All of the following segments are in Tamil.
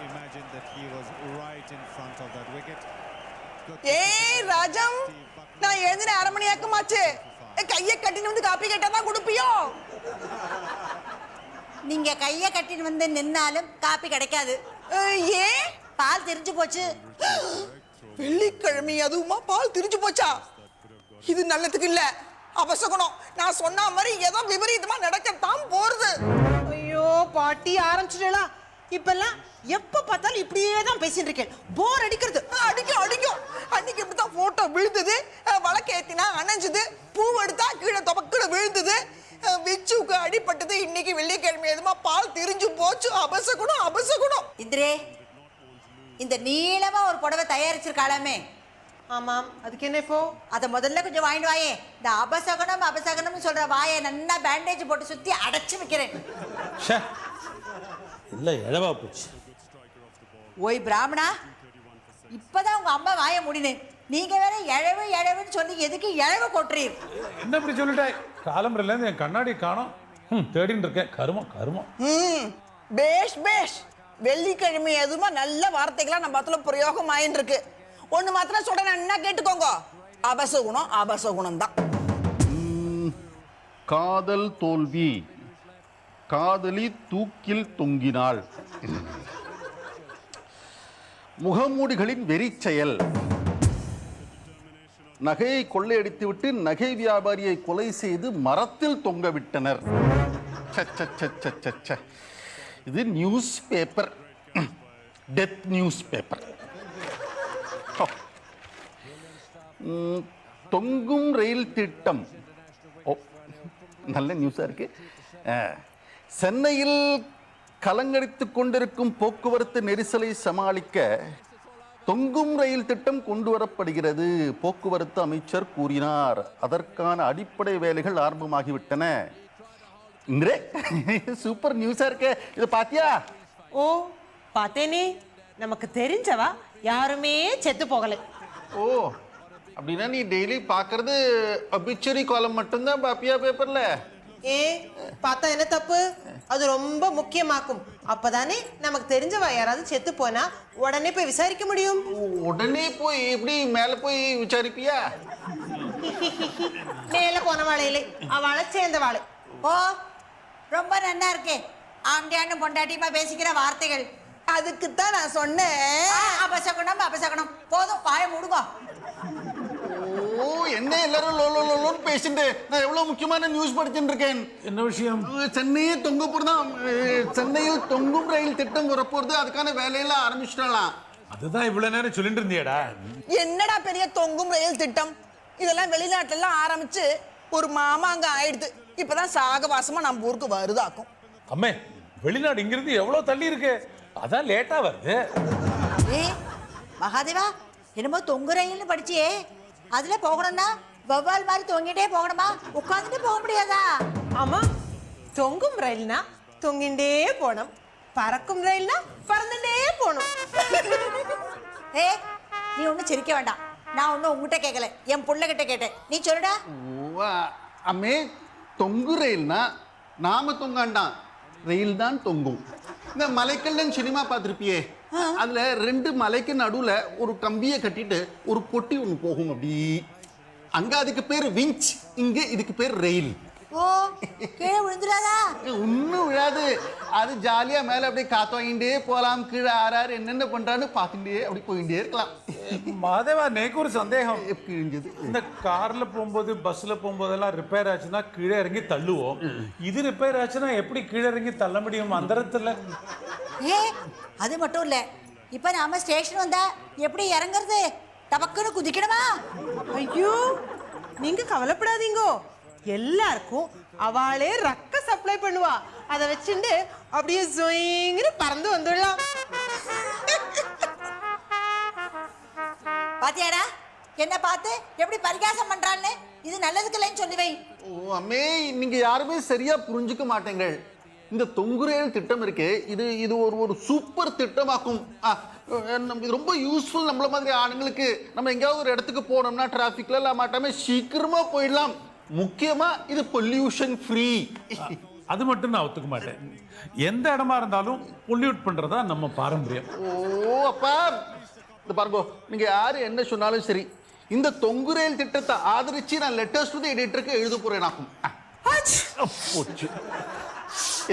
imagine that he was right in front of that wicket. ஏய் ராஜம், நான் எழுந்தின அரை மணி ஆக்கமாச்சு. கையை கட்டின்னு வந்து காப்பி கேட்டா தான் கொடுப்பியோ? நீங்க கையை கட்டின்னு வந்து நின்னாலும் காப்பி கிடைக்காது. ஏன்? பால் திரிஞ்சு போச்சு. வெள்ளிக்கிழமை அதுவுமா பால் திரிஞ்சு போச்சா? இது நல்லதுக்கு இல்ல, அபசகுணம். நான் சொன்ன மாதிரி ஏதோ விபரீதமா நடக்கத்தான் போறது. ஐயோ பாட்டி ஆரம்பிச்சிடலாம். இப்பெல்லாம் எப்ப பார்த்தாலும் இப்படியே தான் பேசிட்டு இருக்கேன். போர் அடிக்கிறது. அடிக்கும் அடிக்கும். அன்னைக்கு இப்படிதான் போட்டோ விழுந்தது, வழக்கு ஏத்தினா அணைஞ்சது, பூ எடுத்தா கீழே தொபக்குல விழுந்தது, விச்சுக்கு அடிபட்டது. இன்னைக்கு வெள்ளிக்கிழமை எதுமா பால் திரிஞ்சு போச்சு. அபசகுணம் அபசகுணம். இந்திரே, இந்த நீளமா ஒரு புடவை தயாரிச்சிருக்காளாமே. ஆமாம், அதுக்கு என்ன இப்போ? அதை முதல்ல கொஞ்சம் வாங்கிட்டு வாயே. இந்த அபசகனம் அபசகனம் சொல்ற வாயை நல்லா பேண்டேஜ் போட்டு சுத்தி அடைச்சு வைக்கிறேன். இல்ல எழவா போச்சு. ஓய் பிராமணா, இப்பதான் உங்க அம்மா வாயை முடினேன். நீங்க வேற எழவு எழவுன்னு சொல்லி எதுக்கு எழவு கொட்டுறீர்? என்ன இப்படி சொல்லிட்டாய்? காலம்பரில இருந்து என் கண்ணாடி காணோம். தேடின்னு இருக்கேன். கருமம் கருமம். பேஷ் பேஷ். வெள்ளிக்கிழமை எதுமா நல்ல வார்த்தைகளா நம்ம பத்துல பிரயோகம் ஆயின்னு இருக்கு. ஒண்ணு மாத்திரம் சொல்றேன், என்ன கேட்டுக்கோங்க. அபசகுணம் அபசகுணம் தான். காதல் தோல்வி, காதலி தூக்கில் தொங்கினாள், முகமூடிகளின் வெறிச்செயல், நகையை கொள்ளையடித்துவிட்டு நகை வியாபாரியை கொலை செய்து மரத்தில் தொங்கவிட்டனர். இது news paper, death news paper. தொங்கும் ரயில் திட்டம், ஓ நல்ல நியூஸா இருக்கு. சென்னையில் கலங்கடித்துக் கொண்டிருக்கும் போக்குவரத்து நெரிசலை சமாளிக்க தொங்கும் ரயில் திட்டம் கொண்டு வரப்படுகிறது, போக்குவரத்து அமைச்சர் கூறினார். அதற்கான அடிப்படை வேலைகள் ஆரம்பமாகிவிட்டன. இன்றே சூப்பர் நியூஸா இருக்கு. இது பாத்தியா? ஓ பார்த்தேனே, நமக்கு தெரிஞ்சவா யாருமே செத்து போகலை. ஓ அப்படின்னா நீ டெய்லி பார்க்கறது அபிச்சரி காலம் மட்டும்தான் பாப்பியா பேப்பர்ல? ஏ பார்த்தா என்ன தப்பு? அது ரொம்ப முக்கியமாக்கும். அப்பதானே நமக்கு தெரிஞ்சவா யாராவது செத்து போனா உடனே போய் விசாரிக்க முடியும். உடனே போய் எப்படி மேல போய் விசாரிப்பியா? மேல போனவாளை இல்லை, அவளை சேர்ந்தவாளை. ஓ ரொம்ப நல்லா இருக்கே. ஆண்டியான்னு பொண்டாட்டியமா பேசிக்கிற வார்த்தைகள். அதுக்குத்தான் நான் சொன்னேன். அபசகுணம் அபசகுணம். போதும், வாயை மூடுங்க. ஓ என்ன எல்லாரும் லோன்னு பேசிட்டு, நான் எவ்வளவு முக்கியமான நியூஸ் படிச்சுட்டு இருக்கேன். என்ன விஷயம்? சென்னையே தொங்க போறதான், சென்னையில் தொங்கும் ரயில் திட்டம் வரப்போறது. அதுக்கான வேலையெல்லாம் ஆரம்பிச்சிடலாம். அதுதான் இவ்வளவு நேரம் சொல்லிட்டு இருந்தியடா. என்னடா பெரிய தொங்கும் ரயில் திட்டம்? இதெல்லாம் வெளிநாட்டுல எல்லாம் ஆரம்பிச்சு ஒரு மாமாங்க ஆயிடுது. இப்பதான் சாகவாசமா நம்ம ஊருக்கு வருதாக்கும். அம்மே, வெளிநாடு இங்கிருந்து எவ்வளவு தள்ளி இருக்கு, அதான் லேட்டா வருது. ஏ மகாதேவா, என்னமோ தொங்கு ரயில்னு படிச்சியே, அதுல போகணும்னா வவ்வால் மாதிரி தொங்கிட்டே போகணுமா? உட்காந்துட்டு போக முடியாதா? ஆமா, தொங்கும் ரயில்னா தொங்கிண்டே போனோம், பறக்கும் ரயில்னா பறந்துட்டே போனோம். ஏ நீ ஒன்னும் சிரிக்க வேண்டாம். நான் ஒன்னும் உங்ககிட்ட கேட்கல, என் புள்ள கிட்ட கேட்டேன். நீ சொல்லுடா. ஓ அம்மே, தொங்கு ரயில்னா நாம தொங்காண்டாம், ரயில் தான் தொங்கும். இந்த மலைக்கல்லன் சினிமா பார்த்துருப்பியே, அதுல ரெண்டு மலைக்கு நடுவுல ஒரு கம்பியை கட்டிட்டு ஒரு பொட்டி ஒன்று போகும். அப்படி அங்க அதுக்கு பேர் விஞ்ச், இங்க இதுக்கு பேர் ரயில். ஓ கீழே விழுந்துடாதா? ஒன்னும் விழாது. அது ஜாலியா மேல அப்படியே காத்து வாங்கிட்டே போலாம். கீழே ஆறாரு என்னென்ன பண்றான்னு பார்த்துட்டே அப்படி போயிட்டே இருக்கலாம். மாதேவா, எனக்கு ஒரு சந்தேகம். கிழிஞ்சது. இந்த கார்ல போகும்போது பஸ்ல போகும்போதெல்லாம் ரிப்பேர் ஆச்சுன்னா கீழே இறங்கி தள்ளுவோம். இது ரிப்பேர் ஆச்சுன்னா எப்படி கீழே இறங்கி தள்ள முடியும் அந்தரத்துல? ஏ அது மட்டும் இல்ல, இப்ப நாம ஸ்டேஷன் வந்தா எப்படி இறங்குறது? டபக்குன்னு குதிக்கணுமா? ஐயோ நீங்க கவலைப்படாதீங்க, எல்லாருக்கும் அவளே ரக்க சப்ளை பண்ணுவா. அதை வச்சுட்டு அப்படியே ஜொயிங்னு பறந்து வந்துடலாம். பாத்தியாடா, என்ன பார்த்து எப்படி பரிகாசம் பண்றான்னு? இது நல்லதுக்கு இல்லைன்னு சொல்லி வை. ஓ அம்மே, நீங்க யாருமே சரியா புரிஞ்சுக்க மாட்டேங்க. இந்த தொங்கு ரயில் திட்டம் இருக்கு, இது ஒரு சூப்பர் திட்டமாக்கும். இது ரொம்ப யூஸ்ஃபுல் நம்மள மாதிரி ஆளுங்களுக்கு. நம்ம எங்கேயாவது ஒரு இடத்துக்கு போனோம்னா டிராஃபிக்ல எல்லாம் மாட்டாம சீக்கிரமா போயிடலாம். முக்கியமா இது பொல்யூஷன் ஃப்ரீ. அது மட்டும் நான் ஒத்துக்க மாட்டேன். எந்த இடமா இருந்தாலும் பொல்யூட் பண்றதா நம்ம பாரம்பரியம். ஓ அப்பா, இந்த பாருங்க, நீங்க யாரு என்ன சொன்னாலும் சரி, இந்த தொங்கு ரயில் திட்டத்தை ஆதரிச்சு நான் லெட்டர்ஸ் டு தி எடிட்டருக்கு எழுத போறேன்.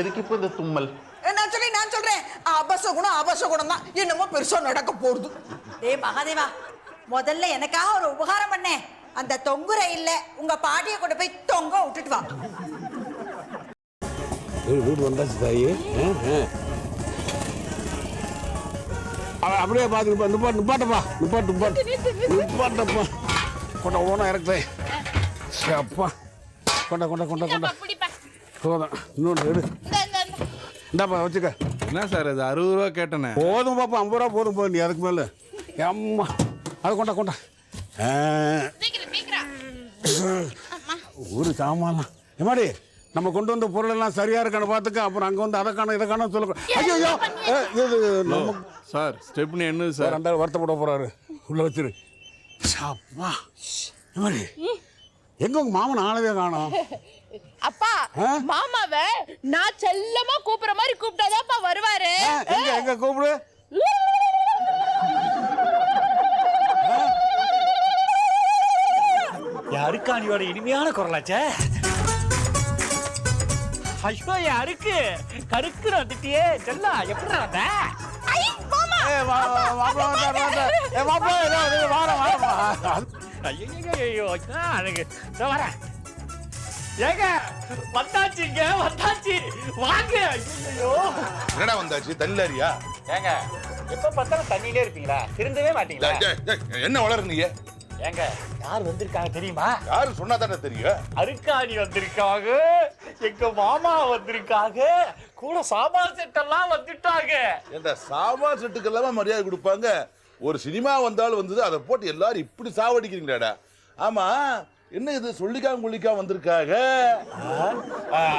எதுக்கு இப்ப இந்த தும்மல்? நான் சொல்றேன் அபசகுணம் தான் என்னமோ பெருசா நடக்க போகுது. டேய் மகாதேவா, முதல்ல எனக்காக ஒரு உபகாரம் பண்ணே. அந்த தொங்கு ரயில்ல உங்க பாட்டியை கொண்டு போய் தொங்க விட்டுட்டு வா. வீடு வந்தாச்சு தாயி. அப்படியே பார்த்துக்கப்பா. நிப்பாட்டப்பா. கொண்ட ஓனம் இறக்குதே. அப்பா கொண்ட போதும். இன்னொன்று எடு. இந்தாப்பா வச்சுக்க. என்ன சார் அது 60 ரூபா கேட்டேனே. போதும் பாப்பா, 50 ரூபா போதும் போதும். நீ அதுக்கு மேலே அம்மா அது கொண்டா ஒரு சாமான் எம்மாடி, நம்ம கொண்டு வந்த பொருள் எல்லாம் சரியா இருக்கான்னு பார்த்துக்க. அப்புறம் அங்கே வந்து அதை காணும் இதை காணும் சொல்ல. ஐயோ இது நம்ம சார் ஸ்டெப்னி என்ன சார் ரெண்டாவது வருத்தப்பட போறாரு. உள்ள வச்சிரு. அப்பா எம்மாடி, எங்க உங்க மாமன் ஆளவே காணோம்? அப்பா மாமாவை நான் செல்லமா கூப்பிடுற மாதிரி கூப்பிட்டாதான்ப்பா வருவாரு. எங்க கூப்பிடு. அருக்காணியோட இனிமையான குரலாச்சே. ஐயோ அருக்கு கருக்கு வந்துட்டியே. செல்லா எப்படி வந்த? ஐயோ வரேன். ஏங்க வந்தாச்சுங்க, வந்தாச்சு வாங்க. ஐயோ என்னடா வந்தாச்சு? தள்ளாரியா? ஏங்க எப்ப பார்த்தாலும் தண்ணியிலே இருப்பீங்களா? திருந்தவே மாட்டீங்களா? என்ன வளர்றீங்க? ஏங்க யார் வந்திருக்காங்க தெரியுமா? யாரு சொன்னா தானே தெரியும். அருக்காணி வந்திருக்காங்க, எங்க மாமா வந்திருக்காங்க, கூட சாமான் செட்டெல்லாம் வந்துட்டாங்க. இந்த சாமான் செட்டுக்கெல்லாம் மரியாதை கொடுப்பாங்க. ஒரு சினிமா வந்தாலும் வந்தது அதை போட்டு எல்லாரும் இப்படி சாவடிக்கிறீங்களாடா. ஆமா, என்ன இது சொல்லிக்காம குளிக்காம வந்திருக்காங்க?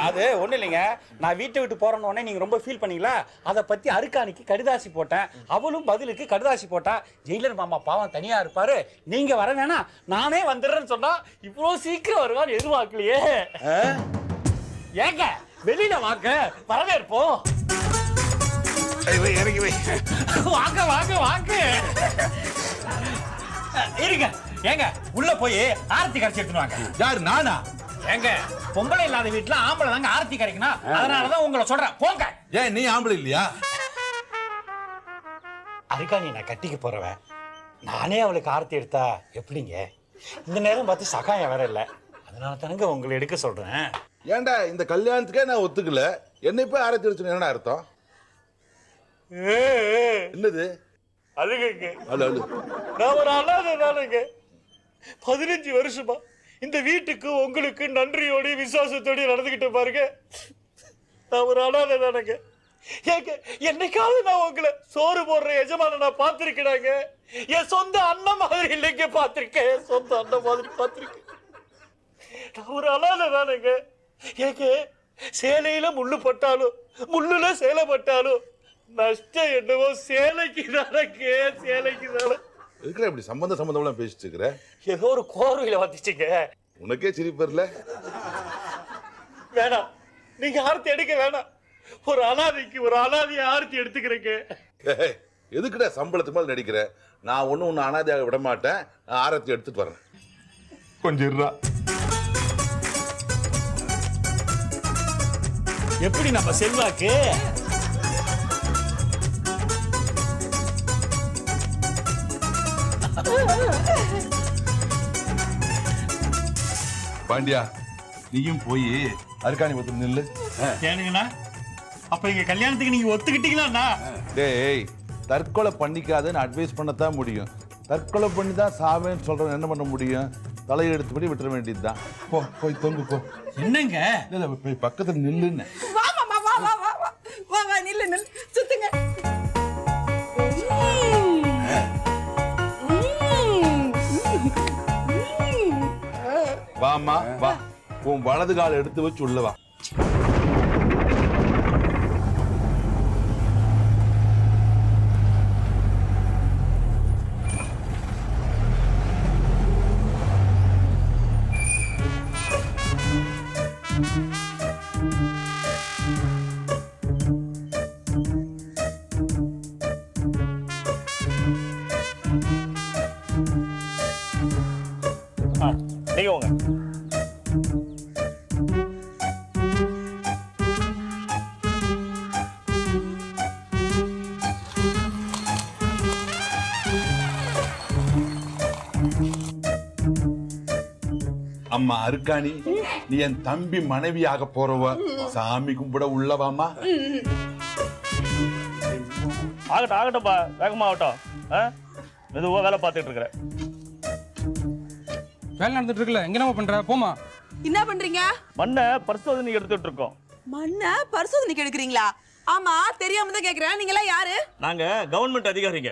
அது ஒண்ணு இல்லைங்க, நான் வீட்டை விட்டு போறேன்னு நீங்க ரொம்ப ஃபீல் பண்ணீங்களா, அதை பத்தி அருக்காணிக்கு கடிதாசி போட்டேன். அவளும் பதிலுக்கு கடிதாசி போட்டா. ஜெயிலர் மாமா பாவம் தனியா இருப்பாரு, நீங்க வர வேணாம் நானே வந்துடுறேன்னு சொன்னா இவ்வளவு சீக்கிரம் வருவான்னு எதிர்பார்க்கலையே. ஏங்க வெளியில வாங்க, வரவேற்போம். இறங்கி வை. வாங்க வாங்க வாங்க. இருங்க. ஏங்க உள்ள போய் ஆரத்தி கரைச்சி எடுத்துட்டு வாங்க. யாரு? நானா? ஏங்க பொம்பளை இல்லாத வீட்டுல ஆம்பளை தாங்க ஆரத்தி கரைக்கணும். அதனாலதான் உங்களை சொல்றேன், போங்க. ஏன் நீ ஆம்பளை இல்லையா? அருக்காணி நான் கட்டிக்க போறவன், நானே அவளுக்கு ஆரத்தி எடுத்தா எப்படிங்க? இந்த நேரம் பார்த்து சகாயம் வேற இல்லை, அதனால தானங்க உங்களை எடுக்க சொல்றேன். ஏன்டா இந்த கல்யாணத்துக்கே நான் ஒத்துக்கல, என்னை போய் ஆரத்தி எடுத்து என்ன அர்த்தம்? என்னது அதுங்க? அழு அழு. நான் ஒரு அனாதைங்க. 15 வருஷமா இந்த வீட்டுக்கு உங்களுக்கு நன்றியோட விசுவாசத்தோட நடந்துகிட்டு பாருங்க. நான் ஒரு அனாதை தானங்க. ஏங்க என்னைக்காவது நான் உங்களை சோறு போடுற எஜமான நான் பார்த்திருக்கேனாங்க? என் சொந்த அண்ணன் மாதிரி இல்லைங்க பார்த்திருக்கேன், சொந்த அண்ணன் மாதிரி பார்த்திருக்கேன். நான் ஒரு அனாதை தானங்க. ஏங்க சேலையில முள்ளு பட்டாலும் முள்ளுல சேலை பட்டாலும் நஷ்டம் என்னவோ சேலைக்கு தானங்க, சேலைக்கு தானே. இருக்கிற இப்படி சம்பந்தம் பேசிட்டு இருக்கிற? ஏதோ ஒரு கோர்வையில வந்துச்சுங்க. உனக்கே சிரிப்பு வரல? வேணாம், நீங்க ஆரத்தி எடுக்க வேணாம். ஒரு அனாதைக்கு ஒரு அனாதைய ஆரத்தி எடுத்துக்கிறேங்க. எதுக்குடா சம்பளத்து மேல நடிக்கிற? நான் ஒண்ணு அனாதையாக விட மாட்டேன். நான் ஆரத்தி எடுத்துட்டு வரேன். கொஞ்சம் இருடா. எப்படி நம்ம செல்வாக்கு? பாண்டியா, நீயும் போய் அருக்காணி பத்தி நில்லு. ஏனுங்கண்ணா, அப்ப எங்க கல்யாணத்துக்கு நீங்க ஒத்துக்கிட்டீங்களா? டேய், தற்கொலை பண்ணிக்காதுன்னு அட்வைஸ் பண்ணத்தான் முடியும். தற்கொலை பண்ணி தான் சாவேன்னு சொல்றேன், என்ன பண்ண முடியும்? தலையெடுத்துபடி விட்டுற வேண்டியதுதான். போ, போய் தொங்கு போ. என்னங்க? இல்ல போய் பக்கத்துல நில்லுன்னு. வா நில்லு சுத்துங்க. வாமா வா, உன் வலது கால எடுத்து வச்சு உள்ள வா. நீங்க வாங்க. அம்மா அருக்காணி, நீ என் தம்பி மனைவியாக போறவ. சாமி கும்பிட உள்ளவாமா. ஆகட்டும் ஆகட்டும்ப்பா, வேகமா ஆகட்டும். மெதுவா வேலை பார்த்துட்டு இருக்கிறேன். வேலை நடந்துட்டு இருக்குல்ல, எங்க என்ன பண்ற? போமா. என்ன பண்றீங்க? மண்ணை பரிசோதனை எடுத்துட்டு இருக்கோம். மண்ண பரிசோதனைக்கு எடுக்கிறீங்களா? ஆமா, தெரியாம தான் கேக்குறேன். நீங்க எல்லாம் யாரு? நாங்க கவர்மெண்ட் அதிகாரிங்க.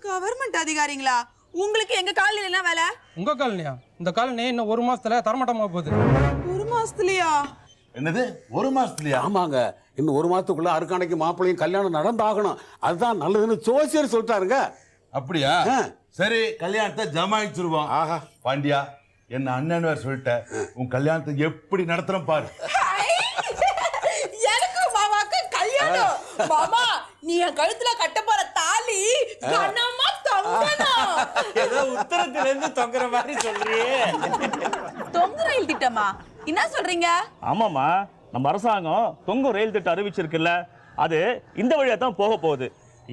கவர்மெண்ட் அதிகாரிங்களா? உங்களுக்கு எங்க காலனில என்ன வேலை? உங்க காலனியா? இந்த காலனி இன்னும் 1 மாசத்துல தரமாட்டமா போகுது. 1 மாசத்துலயா? என்னது 1 மாசத்துலயா? ஆமாங்க, இன்னும் 1 மாசத்துக்குள்ள அருக்கானைக்கு மாப்பிள்ளையும் கல்யாணம் நடந்தாகணும். அதுதான் நல்லதுன்னு ஜோசியர் சொல்லிட்டாருங்க. அப்படியா? சரி, கல்யாணத்தை ஜமாயிச்சிருவோம். ஆஹா பாண்டியா, என்ன அண்ணன் வேற சொல்லிட்ட. உன் கல்யாணத்தை எப்படி நடத்துறோம் பாரு. எனக்கு மாமாக்கு கல்யாணம். மாமா, நீ என் கழுத்துல கட்ட போற தாலி கனமா தொங்கணும். ஏதோ உத்தரத்துல இருந்து தொங்குற மாதிரி சொல்றியே. தொங்கு ரயில் திட்டமா? என்ன சொல்றீங்க? ஆமாமா, நம்ம அரசாங்கம் தொங்கு ரயில் திட்டம் அறிவிச்சிருக்குல்ல, அது இந்த வழியா தான் போக போகுது.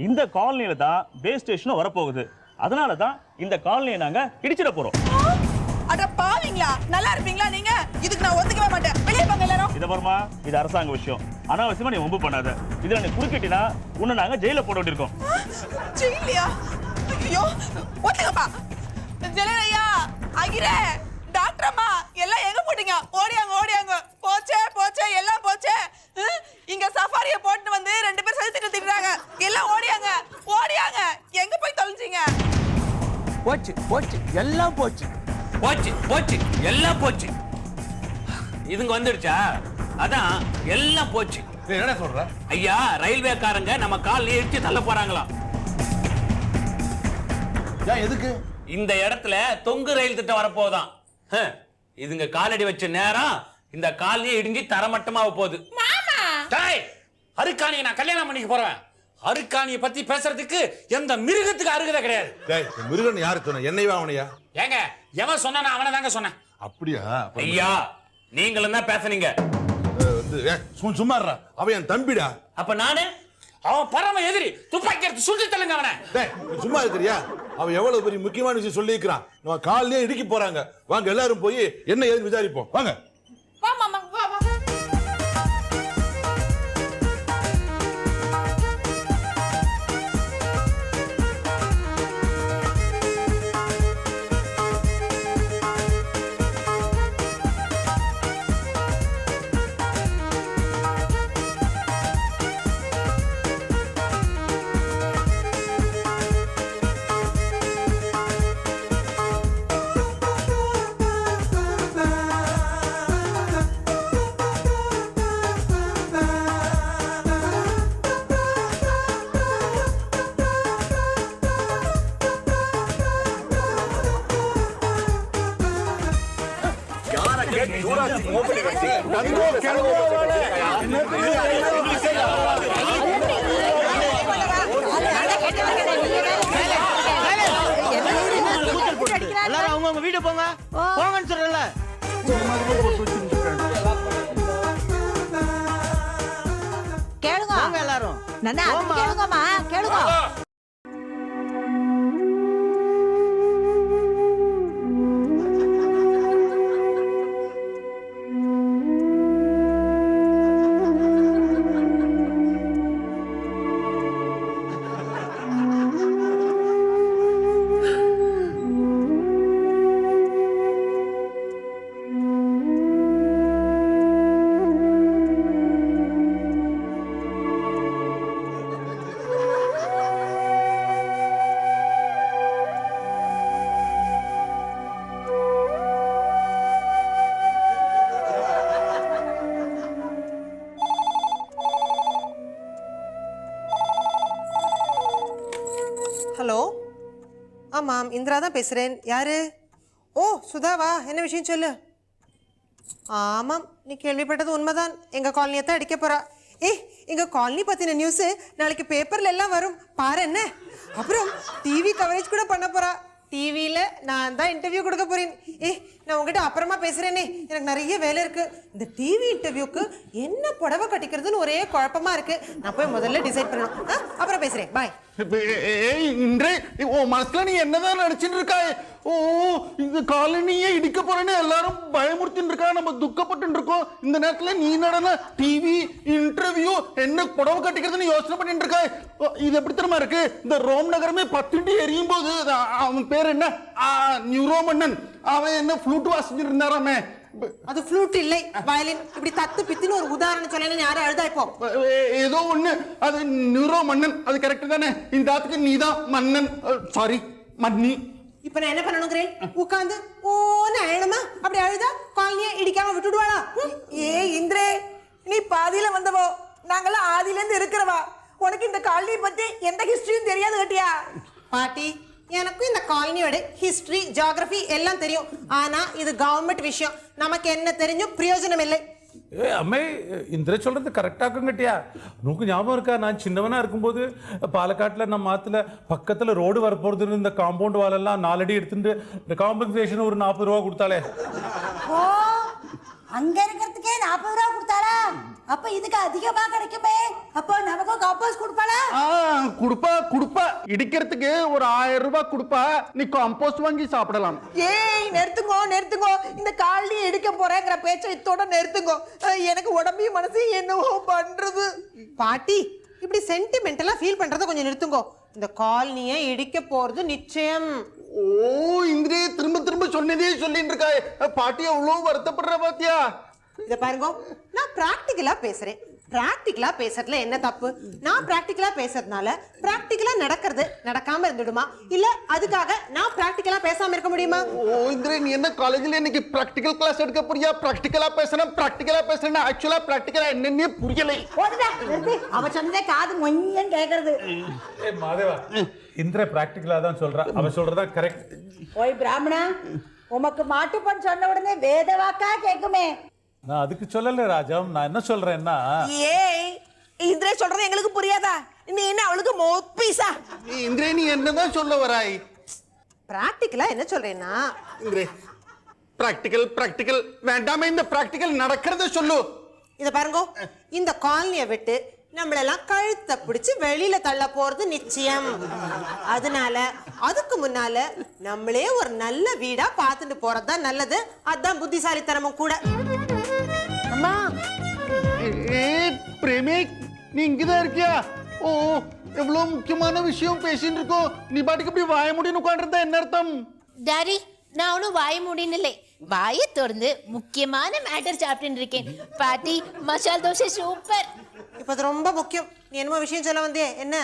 இந்த காலனியில தான் பேஸ் ஸ்டேஷனும் வரப்போகுது. அதனால தான் இந்த காலனியை நாங்க இடிச்சிட போறோம். அட பாவீங்களா? நல்லா இருப்பீங்களா நீங்க? இதுக்கு நான் ஒத்துக்கவே மாட்டேன். வெளியே போங்க எல்லாரும். இத வருமா, இது அரசாங்க விஷயம். அனாவசியமா நீ ஒம்பு பண்ணாத. இதுல நீ குறுக்கிட்டினா உன்னை நாங்க ஜெயில போட வேண்டியிருக்கோம். ஜெயிலியா? ஐயோ, ஒத்துக்கப்பா. ஜெயலலிதா, அகிரே, டாக்டர் அம்மா எல்லாம் எங்க போட்டீங்க? ஓடியாங்க ஓடியாங்க. போச்சே போச்சே, எல்லாம் போச்சே. இங்க சஃபாரிய போட்டு வந்து 2 பேர் செலுத்திட்டு திட்டுறாங்க. எல்லாம் ஓடியாங்க ஓடியாங்க. எங்க போய் தொலைஞ்சீங்க? போச்சு போச்சு, எல்லாம் போச்சு. போச்சு போச்சு, எல்லாம் போச்சு. இதுங்க வந்துடுச்சா? அதான் எல்லாம் போச்சு. என்ன சொல்ற ஐயா? ரயில்வேக்காரங்க நம்ம கால் இடிச்சு தள்ள போறாங்களாம். எதுக்கு? இந்த இடத்துல தொங்கு ரயில் திட்டம் வரப்போதான். இதுங்க காலடி வச்ச நேரம் இந்த காலையே இடிஞ்சு தரமட்டமாக போகுது. அருக்காணியை நான் கல்யாணம் பண்ணிக்க போறேன். அருக்காணியை பத்தி பேசுறதுக்கு எந்த மிருகத்துக்கு அருகதை கிடையாது. மிருகன் யாரு சொன்ன? என்னைவா அவனையா? ஏங்க, எவன் சொன்னா அவனை தாங்க சொன்னேன். அப்படியா? ஐயா, நீங்களும் தான் பேசுனீங்க. சும்மா அவன் என் தம்பிடா. அப்ப நானு அவன் பரம எதிரி. துப்பாக்கி எடுத்து சுட்டு தள்ளுங்க அவனை. சும்மா இருக்கிறியா? அவன் எவ்வளவு பெரிய முக்கியமான விஷயம் சொல்லி இருக்கிறான். நம்ம காலையே இடிக்க போறாங்க. வாங்க எல்லாரும் போய் என்ன ஏதுன்னு விசாரிப்போம். வாங்க. வா மாமா, வா வா. எல்லாரும் அவங்க வீடு போங்க போங்கன்னு சொல்றல. கேளுங்க எல்லாரும். நன்னா கேளுங்கம்மா, கேளுங்க. ஹலோ, ஆமாம், இந்திரா தான் பேசுறேன். யாரு? ஓ, சுதாவா? என்ன விஷயம் சொல்லு. ஆமாம், நீ கேள்விப்பட்டது உண்மைதான். எங்க காலனியை தான் அடிக்க போறா. எங்க காலனி பத்தின நியூஸ் நாளைக்கு பேப்பர்ல எல்லாம் வரும் பாரு. என்ன அப்புறம் டிவி கவரேஜ் கூட பண்ண போறா. டிவியில நான் தான் இன்டர்வியூ கொடுக்க போறேன். நான் உங்ககிட்ட அப்புறமா பேசுறேனே, எனக்கு நிறைய வேலை இருக்கு. இந்த டிவி இன்டர்வியூக்கு என்ன புடவை கட்டிக்கிறதுன்னு ஒரே குழப்பமா இருக்கு. நான் போய் முதல்ல டிசைட் பண்ணணும். அப்புறம் பேசுறேன், பாய். இன்றே உன் மனசுல நீ என்னதான் நினைச்சிட்டு இருக்காய்? ஓ, இந்த காலனியே இடிக்க போறேன்னு எல்லாரும் பயமுறுத்தின்னு இருக்கா, நம்ம துக்கப்பட்டு இருக்கோம். இந்த நேரத்துல நீ நடன டிவி இன்டர்வியூ என்ன புடவை கட்டிக்கிறதுன்னு யோசனை பண்ணிட்டு இருக்காய். இது எப்படி தெரியுமா இருக்கு? இந்த ரோம் நகரமே பத்துண்டு எரியும் போது அவன் பேர் என்ன, நியூரோ மன்னன், அவன் என்ன ஃப்ளூட் வாசிச்சுட்டு இருந்தாராமே. அது ஃப்ளூட் இல்லை, வயலின். இப்படி தத்து பித்துன்னு ஒரு உதாரணம் சொல்லணும், யாரும் அழுதா இப்போ. ஏதோ ஒண்ணு, அது நியூரோ மன்னன், அது கரெக்ட் தானே? இந்த ஆத்துக்கு நீதான் மன்னன், சாரி மன்னி. இப்ப நான் என்ன பண்ணணுங்கிறேன்? உட்காந்து ஓன்னு அழணுமா? அப்படி அழுதா காலனியை இடிக்காம விட்டுடுவாளா? ஏ இந்திரே, நீ பாதியில வந்தவோ, நாங்கெல்லாம் ஆதியில இருந்து இருக்கிறவா. உனக்கு இந்த காலனியை பத்தி எந்த ஹிஸ்டரியும் தெரியாது கட்டியா? பாட்டி, எனக்கும் இந்த காலனியோட ஹிஸ்டரி ஜியோகிராஃபி எல்லாம் தெரியும். ஆனா இது கவர்மெண்ட் விஷயம், நமக்கு என்ன தெரிஞ்சும் பிரயோஜனம் இல்லை. அம்மே, இந்திர சொல்றது கரெக்டாக்குங்கட்டியா? உனக்கு ஞாபகம் இருக்கா, நான் சின்னவனா இருக்கும்போது பாலக்காட்டில் நம்ம ஆத்துல பக்கத்துல ரோடு வரப்போறதுன்னு இந்த காம்பவுண்ட் வாலெல்லாம் 4 அடி எடுத்துட்டு இந்த காம்பன்சேஷன் ஒரு 40 ரூபா கொடுத்தாலே. ஓ, அங்க இருக்கிறதுக்கே 40 ரூபா கொடுத்தாளா? அப்ப இதுக்கு அதிகமா கிடைக்குமே. அப்போ நமக்கும் காம்போஸ் கொடுப்பாளா? குடுப்பா. இடிக்கிறதுக்கு ஒரு 1000 ரூபாய் கொடுப்பா, நீ காம்போஸ்ட் வாங்கி சாப்பிடலாம். ஏய் நிறுத்துங்கோ, இந்த காலனியை எடுக்க போறேங்கிற பேச்சை இத்தோட நிறுத்துங்கோ. எனக்கு உடம்பையும் மனசையும் என்னவோ பண்றது. பாட்டி, இப்படி சென்டிமெண்டலா ஃபீல் பண்றத கொஞ்சம் நிறுத்துங்கோ. இந்த காலனியை இடிக்க போறது நிச்சயம். ஓ, இந்திரே திரும்ப சொன்னதே சொல்லிட்டு இருக்காய். பாட்டி அவ்வளவு வருத்தப்படுற பாத்தியா? இத பாருங்க, நான் பிராக்டிகலா பேசுறேன். பிராக்டிகலா பேசுறதுல என்ன தப்பு? நான் பிராக்டிகலா பேசுறதுனால பிராக்டிகலா நடக்கிறது நடக்காம இருந்துடுமா? இல்ல அதுக்காக நான் பிராக்டிகலா பேசாம இருக்க முடியுமா? ஓ இந்திரே, நீ என்ன காலேஜ்ல இன்னைக்கு பிராக்டிகல் கிளாஸ் எடுக்க போறியா? பிராக்டிகலா பேசுறேன் ஆக்சுவலா பிராக்டிகலா என்னன்னே புரியலை. போடுடா, நிறுத்து. அவ சொன்னதே காது மொய்யன்னு கேக்குறது. மாதேவா, இந்திர பிராக்டிகலா தான் சொல்றா, அவ சொல்றதா கரெக்ட். ஓய் பிராமணா, உமக்கு மாட்டுப்பன் சொன்ன உடனே வேத வாக்கா கேக்குமே. நான் அதுக்கு சொல்லல ராஜம், நான் என்ன சொல்றேன்னா, ஏய் இந்திரே சொல்றது எங்களுக்கு புரியாதா? நீ என்ன அவளுக்கு மோப்பீசா? இந்திரே, நீ என்னதான் சொல்ல வராய்? பிராக்டிகலா என்ன சொல்றேன்னா, இந்திரே, பிராக்டிகல் வேண்டாமே, இந்த பிராக்டிகல் நடக்கிறத சொல்லு. இத பாருங்க, இந்த காலனியை விட்டு நம்மளெல்லாம் கழுத்தை பிடிச்சு வெளியில தள்ள போறது நிச்சயம். அதனால அதுக்கு முன்னால நம்மளே ஒரு நல்ல வீடா பார்த்துட்டு போறதுதான் நல்லது. அதுதான் புத்திசாலித்தனமும் கூட. அம்மா, பிரேமிக், நீ இங்கதான் இருக்கியா? ஓ, எவ்வளவு முக்கியமான விஷயம் பேசிட்டு இருக்கோம், நீ பாட்டுக்கு இப்படி வாய முடின்னு உட்காந்துருந்தா என்ன அர்த்தம்? டாடி, நான் ஒன்றும் வாய முடியல, வாயை திறந்து முக்கியமான மேட்டர் சாப்பிட்டு இருக்கேன். பாட்டி, மசால் தோசை சூப்பர். இப்ப அது ரொம்ப முக்கியம். நீ என்னமோ விஷயம் சொல்ல வந்தே, என்ன?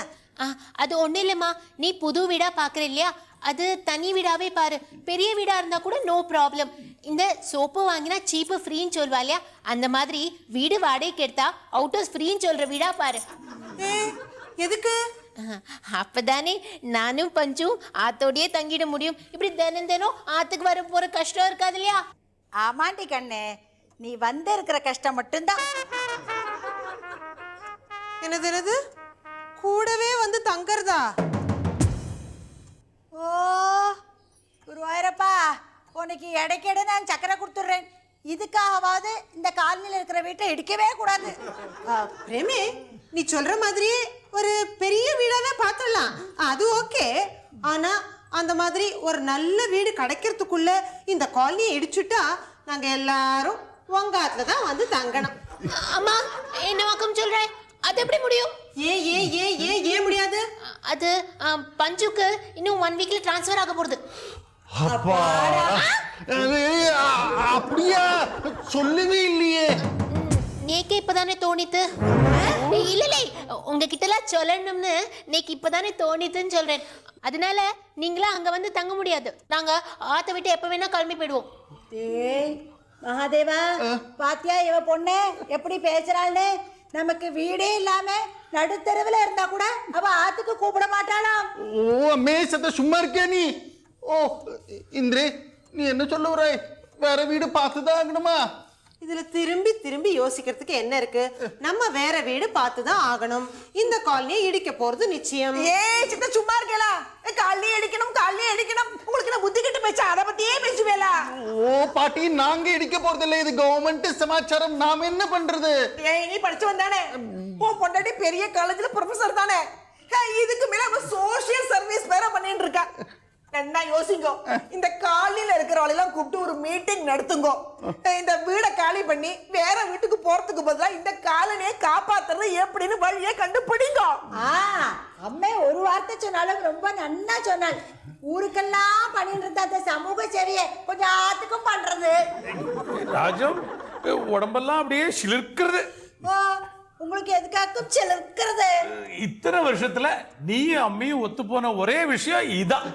அது ஒன்றும் இல்லைம்மா, நீ புது வீடா பார்க்குற இல்லையா, அது தனி வீடாவே பாரு. பெரிய வீடா இருந்தா கூட நோ ப்ராப்ளம். இந்த சோப்பு வாங்கினா சீப்பு ஃப்ரீன்னு சொல்வா இல்லையா, அந்த மாதிரி வீடு வாடகைக்கு எடுத்தா அவுட் ஹவுஸ் ஃப்ரீன்னு சொல்ற வீடா பாரு. எதுக்கு? அப்பதானே நானும் பஞ்சும் ஆத்தோடையே தங்கிட முடியும். இப்படி தினம் ஆத்துக்கு வர போற கஷ்டம் இருக்காது இல்லையா? ஆமாண்டி கண்ணே, நீ வந்து இருக்கிற கஷ்டம் மட்டும்தான். என்னது கூடவே வந்து தங்கறதா? ஓ குருவாயிரப்பா, உனக்கு இடைக்கிட நான் சக்கரை கொடுத்துட்றேன். இதுக்காகவாது இந்த காலனியில் இருக்கிற வீட்டை இடிக்கவே கூடாது. பிரேமி, நீ சொல்ற மாதிரியே ஒரு பெரிய வீடாவே பார்த்துடலாம், அது ஓகே. ஆனா அந்த மாதிரி ஒரு நல்ல வீடு கிடைக்கிறதுக்குள்ள இந்த காலனியை இடிச்சுட்டா நாங்க எல்லாரும் உங்க ஆத்துல தான் வந்து தங்கணும். அம்மா, என்ன வாக்கம் சொல்றேன்? அது எப்படி முடியும்? ஏன் முடியாது? அது பஞ்சுக்கு இன்னும் 1 வீக்ல டிரான்ஸ்ஃபர் ஆக போறது. அப்படியா? சொல்லவே இல்லையே. நேக்கே இப்பதானே தோணித்து. இல்ல உங்ககிட்ட எல்லாம் சொல்லணும்னு நேக்கு இப்பதானே தோணித்துன்னு சொல்றேன். அதனால நீங்களா அங்க வந்து தங்க முடியாது. நாங்க ஆத்த விட்டு எப்ப வேணா கிளம்பி போயிடுவோம். ஏய் மகாதேவா, பாத்தியா இவ பொண்ணு எப்படி பேசுறாள்னு? நமக்கு வீடே இல்லாம நடுத்தரவுல இருந்தா கூட அவ ஆத்துக்கு கூப்பிட மாட்டாளாம். ஓ அம்மே, சத்த சும்மா இருக்கியா நீ? ஓ இந்திரே, நீ என்ன சொல்ல வராய்? வேற வீடு பார்த்துதான் ஆகணுமா? இதுல திரும்பி திரும்பி யோசிக்கிறதுக்கு என்ன இருக்கு? நம்ம வேற வீடு பார்த்து தான் ஆகணும். இந்த காலனியை இடிக்க போறது நிச்சயம். சித்த சும்மா இருக்கேலா? காலனி அடிக்கணும் உங்களுக்கு என்ன புத்தி கெட்டு பேச்சா? அதை பத்தியே பேசுவேலா? ஓ பாட்டி, நாங்க இடிக்க போறது இல்ல, இது கவர்மெண்ட் சமாச்சாரம். நாம என்ன பண்றது? நீ படிச்சு வந்தானே, பொண்டாட்டி பெரிய காலேஜ்ல ப்ரொஃபசர் தானே, இதுக்கு மேல அவ சோசியல் சர்வீஸ் வேற பண்ணிட்டு இருக்கா. என்ன யோசிங்கோ, இந்த காலையில இருக்கிறவளெல்லாம் கூப்பிட்டு ஒரு மீட்டிங் நடத்துங்கோ. இந்த வீடை காலி பண்ணி வேற வீட்டுக்கு போறதுக்கு பதிலா இந்த காலனியை காப்பாத்துறது எப்படின்னு வழியை கண்டுபிடிங்க. அம்மே ஒரு வார்த்தை சொன்னாலும் ரொம்ப நன்னா சொன்னாள். ஊருக்கெல்லாம் பண்ணிட்டு இருந்த அந்த சமூக சேவையை கொஞ்சம் ஆத்துக்கும் பண்றது. ராஜம் உடம்பெல்லாம் அப்படியே சிலிர்க்கிறது. உங்களுக்கு எதுக்காக்கும் சிலிர்க்கிறது? இத்தனை வருஷத்துல நீ அம்மையும் ஒத்து போன ஒரே விஷயம் இதான்.